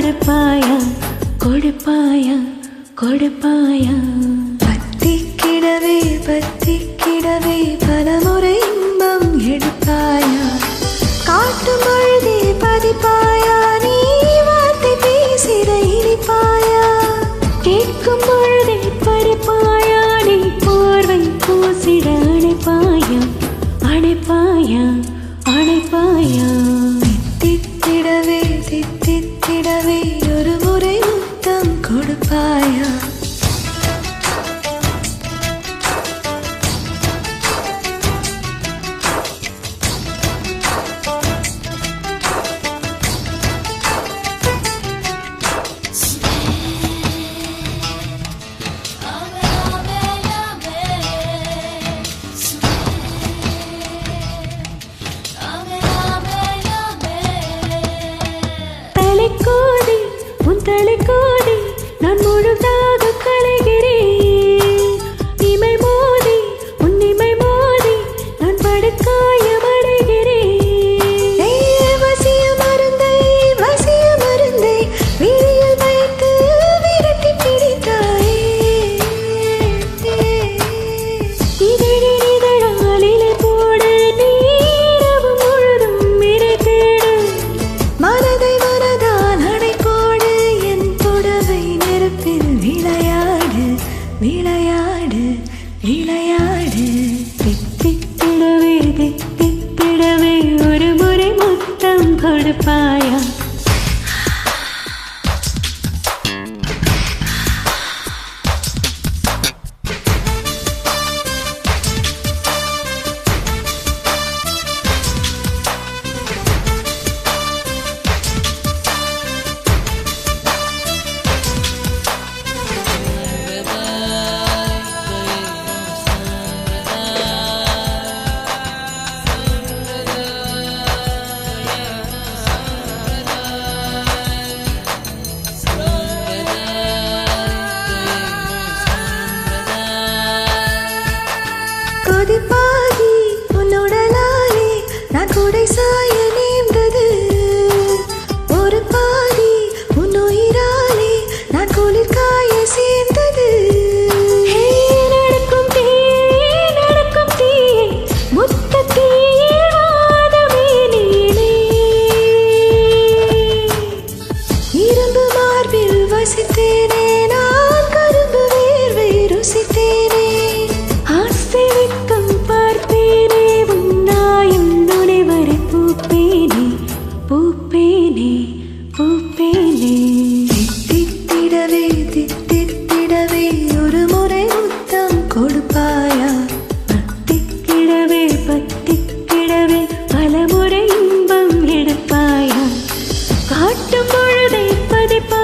கொடுப்பாயா கொடுப்பாயா கொடுப்பாயா பத்திக்கிடவே பத்திக்கிடவே பலமுறை இன்பம் எடுப்பாயா காட்டும் பொழுதே பதிப்பாயா நீ வார்த்தை பேசிட இனிப்பாயா கேட்கும் பொழுதே பறிப்பாயா நீ போர்வை பூசிட அணைப்பாயா அணைப்பாயா அணைப்பாயா தித்தித்திடவே தித்தித்திடவே ஒரு முறை முத்தம் கொடுப்பாயா தலைக்கோதி உன் தலைக்கோதி நான் முழுதாக களைகிறேன் இமை மோதி உன் இமை மோதி நான் படுக்காயமடைகிறேன் வசிய மருந்தை வீரில் வைத்து விரட்டி பிடித்தாயே இதழில் இதழாலிலே போட நீரவு முழுதும் இறை தேடு மனதை விளையாடு விளையாடு தித்தித்திடவே தித்தித்திடவே ஒரு முறை முத்தம் கொடுப்பாயா கொதிப்பாகி உன்னுடலாலே நான் குடை சாய நேர்ந்தது ஒரு பாதி உன் உயிராலே நான் குளிர் காய சேர்ந்தது நடக்கும் தீயே முத்தத்தீயே வாதமே நீனே இரும்பு மார்பில் வசித்தேனே நான் கரும்பு வேர்வை ருசித்தேனே ஆசை வெட்கம் பார்த்தேனே உன்னாயும் நுழைவரை பூப்பேனே பூப்பேனே பூப்பேனே தித்தித்திடவே தித்தித்திடவே ஒரு முறை முத்தம் கொடுப்பாயா பத்திக்கிடவே பத்திக்கிடவே பலமுறை இன்பம் எடுப்பாயா காட்டும் பொழுதை பதிப்பா